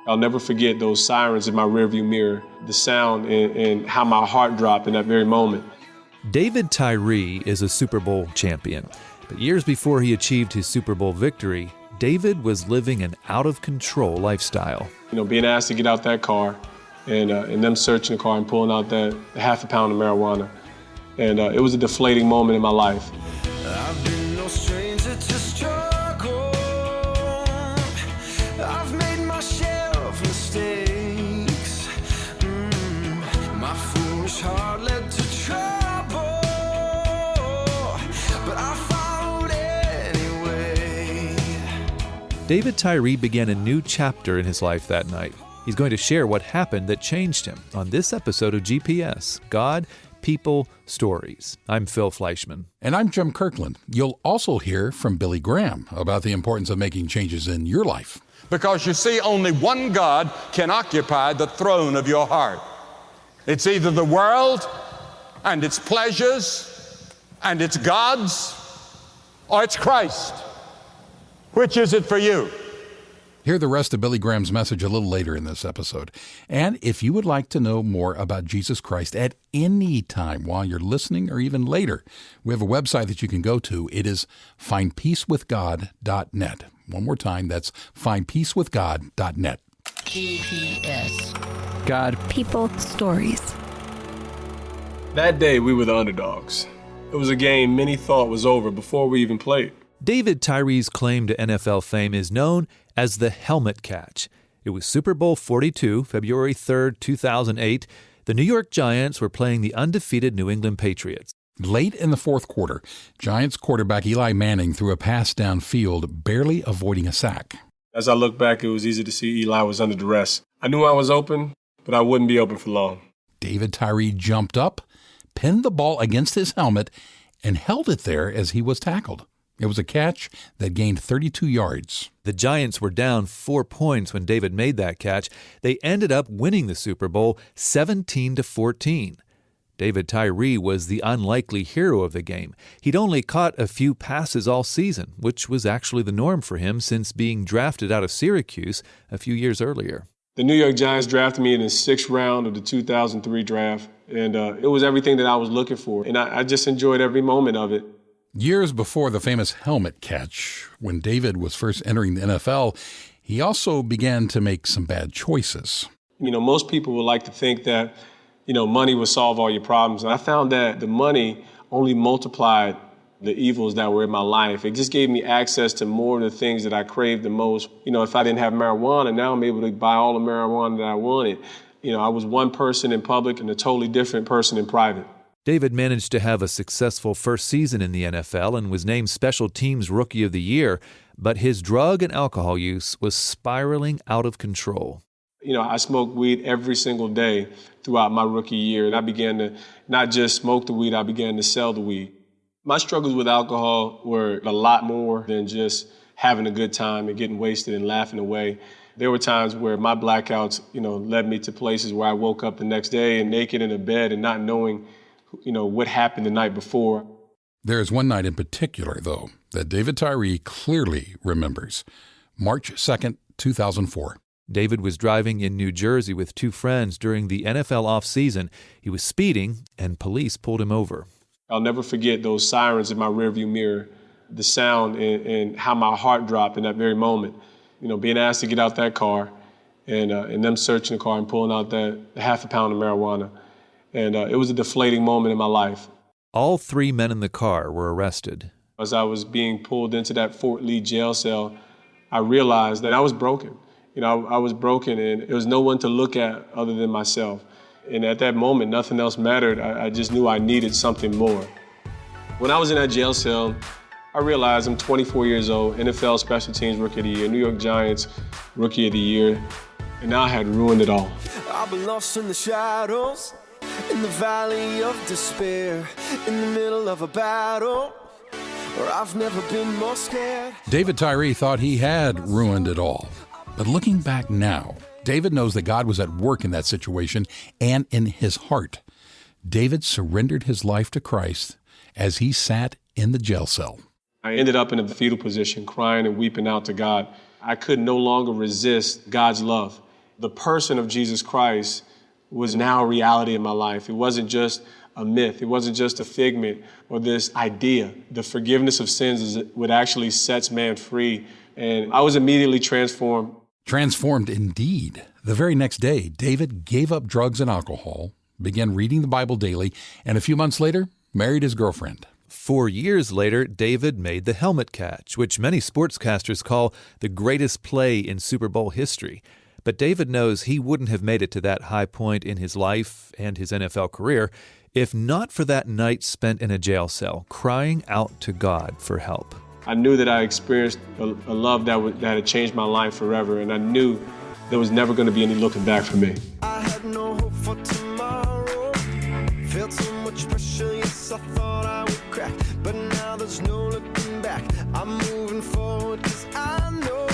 I'll never forget those sirens in my rearview mirror, the sound and how my heart dropped in that very moment. David Tyree is a Super Bowl champion, but years before he achieved his Super Bowl victory, David was living an out-of-control lifestyle. Being asked to get out that car and them searching the car and pulling out that half a pound of marijuana. And it was a deflating moment in my life. I've been no stranger to struggle. I've made my share of mistakes. My foolish heart led to trouble, but I followed anyway. David Tyree began a new chapter in his life that night. He's going to share what happened that changed him on this episode of GPS, God, People, Stories. I'm Phil Fleischman. And I'm Jim Kirkland. You'll also hear from Billy Graham about the importance of making changes in your life. Because you see, only one God can occupy the throne of your heart. It's either the world and its pleasures and its gods, or it's Christ. Which is it for you? Hear the rest of Billy Graham's message a little later in this episode. And if you would like to know more about Jesus Christ at any time while you're listening or even later, we have a website that you can go to. It is findpeacewithgod.net. One more time, that's findpeacewithgod.net. GPS. God. People. Stories. That day, we were the underdogs. It was a game many thought was over before we even played. David Tyree's claim to NFL fame is known as the helmet catch. It was Super Bowl XLII, February 3rd, 2008. The New York Giants were playing the undefeated New England Patriots. Late in the fourth quarter, Giants quarterback Eli Manning threw a pass downfield, barely avoiding a sack. As I look back, it was easy to see Eli was under duress. I knew I was open, but I wouldn't be open for long. David Tyree jumped up, pinned the ball against his helmet, and held it there as he was tackled. It was a catch that gained 32 yards. The Giants were down 4 points when David made that catch. They ended up winning the Super Bowl 17-14. David Tyree was the unlikely hero of the game. He'd only caught a few passes all season, which was actually the norm for him since being drafted out of Syracuse a few years earlier. The New York Giants drafted me in the 6th round of the 2003 draft, and it was everything that I was looking for, and I just enjoyed every moment of it. Years before the famous helmet catch, when David was first entering the NFL, he also began to make some bad choices. Most people would like to think that, money would solve all your problems. And I found that the money only multiplied the evils that were in my life. It just gave me access to more of the things that I craved the most. If I didn't have marijuana, now I'm able to buy all the marijuana that I wanted. I was one person in public and a totally different person in private. David managed to have a successful first season in the NFL and was named Special Teams Rookie of the Year, but his drug and alcohol use was spiraling out of control. I smoked weed every single day throughout my rookie year, and I began to not just smoke the weed, I began to sell the weed. My struggles with alcohol were a lot more than just having a good time and getting wasted and laughing away. There were times where my blackouts, led me to places where I woke up the next day and naked in a bed and not knowing what happened the night before. There is one night in particular, though, that David Tyree clearly remembers. March 2nd, 2004. David was driving in New Jersey with two friends during the NFL offseason. He was speeding, and police pulled him over. I'll never forget those sirens in my rearview mirror, the sound and how my heart dropped in that very moment. Being asked to get out that car and them searching the car and pulling out that half a pound of marijuana. And it was a deflating moment in my life. All three men in the car were arrested. As I was being pulled into that Fort Lee jail cell, I realized that I was broken. I was broken, and there was no one to look at other than myself. And at that moment, nothing else mattered. I just knew I needed something more. When I was in that jail cell, I realized I'm 24 years old, NFL Special Teams Rookie of the Year, New York Giants Rookie of the Year, and now I had ruined it all. I've been lost in the shadows, in the valley of despair, in the middle of a battle, where I've never been more scared. David Tyree thought he had ruined it all. But looking back now, David knows that God was at work in that situation and in his heart. David surrendered his life to Christ as he sat in the jail cell. I ended up in a fetal position, crying and weeping out to God. I could no longer resist God's love. The person of Jesus Christ was now a reality in my life. It wasn't just a myth. It wasn't just a figment or this idea. The forgiveness of sins is what actually sets man free. And I was immediately transformed. Transformed indeed. The very next day, David gave up drugs and alcohol, began reading the Bible daily, and a few months later, married his girlfriend. 4 years later, David made the helmet catch, which many sportscasters call the greatest play in Super Bowl history. But David knows he wouldn't have made it to that high point in his life and his NFL career if not for that night spent in a jail cell, crying out to God for help. I knew that I experienced a love that had changed my life forever, and I knew there was never going to be any looking back for me. I had no hope for tomorrow. Felt so much pressure, yes, I thought I would crack. But now there's no looking back. I'm moving forward, 'cause I know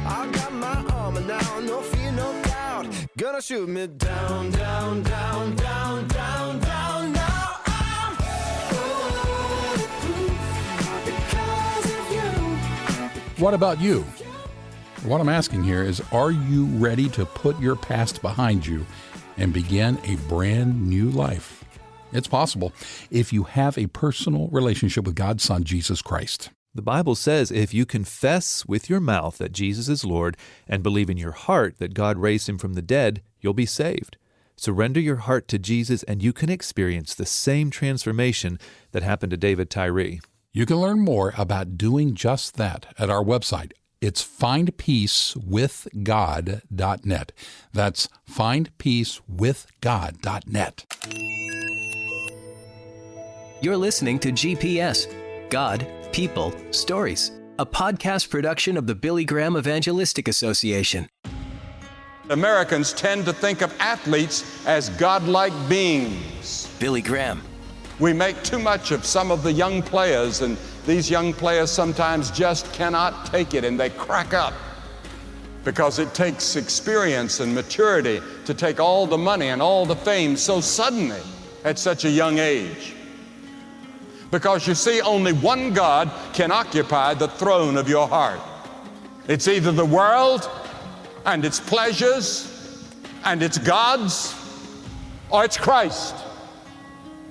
I got my armor now, no fear, no doubt. Gonna shoot me down, down, down, down, down, down. Now I'm bulletproof because of you. What about you? What I'm asking here is, are you ready to put your past behind you and begin a brand new life? It's possible if you have a personal relationship with God's Son, Jesus Christ. The Bible says if you confess with your mouth that Jesus is Lord and believe in your heart that God raised him from the dead, you'll be saved. Surrender your heart to Jesus and you can experience the same transformation that happened to David Tyree. You can learn more about doing just that at our website. It's findpeacewithgod.net. That's findpeacewithgod.net. You're listening to GPS, God, People, Stories, a podcast production of the Billy Graham Evangelistic Association. Americans tend to think of athletes as godlike beings. Billy Graham. We make too much of some of the young players, and these young players sometimes just cannot take it and they crack up because it takes experience and maturity to take all the money and all the fame so suddenly at such a young age. Because you see, only one God can occupy the throne of your heart. It's either the world and its pleasures and its gods, or it's Christ.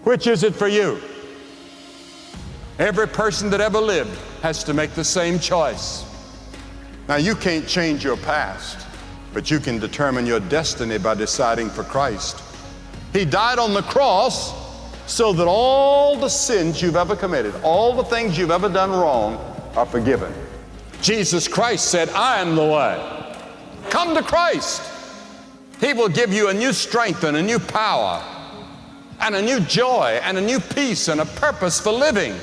Which is it for you? Every person that ever lived has to make the same choice. Now, you can't change your past, but you can determine your destiny by deciding for Christ. He died on the cross so that all the sins you've ever committed, all the things you've ever done wrong are forgiven. Jesus Christ said, I am the way. Come to Christ. He will give you a new strength and a new power and a new joy and a new peace and a purpose for living.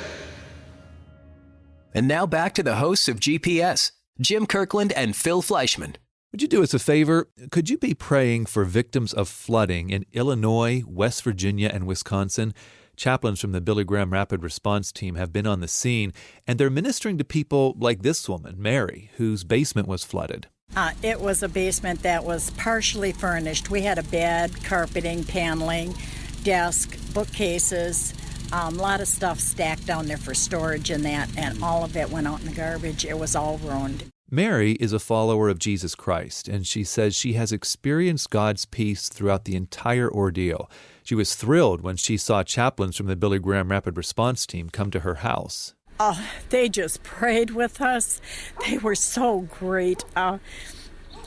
And now back to the hosts of GPS, Jim Kirkland and Phil Fleischman. Would you do us a favor? Could you be praying for victims of flooding in Illinois, West Virginia, and Wisconsin? Chaplains from the Billy Graham Rapid Response Team have been on the scene, and they're ministering to people like this woman, Mary, whose basement was flooded. It was a basement that was partially furnished. We had a bed, carpeting, paneling, desk, bookcases, a lot of stuff stacked down there for storage and that, and all of it went out in the garbage. It was all ruined. Mary is a follower of Jesus Christ, and she says she has experienced God's peace throughout the entire ordeal. She was thrilled when she saw chaplains from the Billy Graham Rapid Response Team come to her house. Oh, they just prayed with us. They were so great.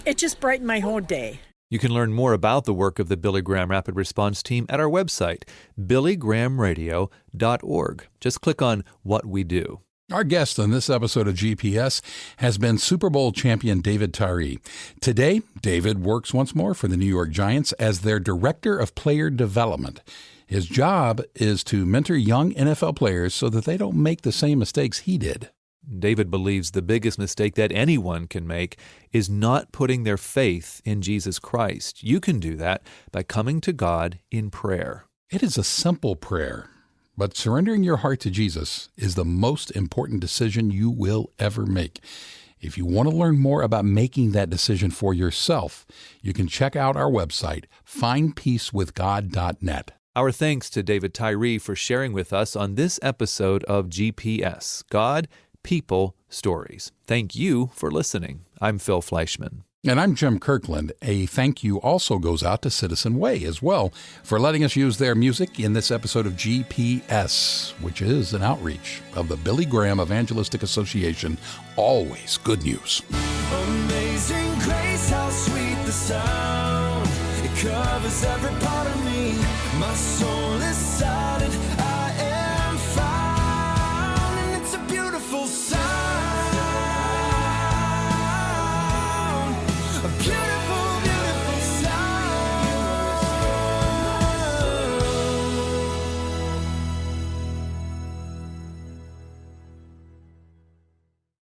It just brightened my whole day. You can learn more about the work of the Billy Graham Rapid Response Team at our website, billygrahamradio.org. Just click on What We Do. Our guest on this episode of GPS has been Super Bowl champion David Tyree. Today, David works once more for the New York Giants as their Director of Player Development. His job is to mentor young NFL players so that they don't make the same mistakes he did. David believes the biggest mistake that anyone can make is not putting their faith in Jesus Christ. You can do that by coming to God in prayer. It is a simple prayer, but surrendering your heart to Jesus is the most important decision you will ever make. If you want to learn more about making that decision for yourself, you can check out our website, findpeacewithgod.net. Our thanks to David Tyree for sharing with us on this episode of GPS, God, People, Stories. Thank you for listening. I'm Phil Fleischman. And I'm Jim Kirkland. A thank you also goes out to Citizen Way as well for letting us use their music in this episode of GPS, which is an outreach of the Billy Graham Evangelistic Association. Always good news. Amazing grace, how sweet the sound. It covers every part of me. My soul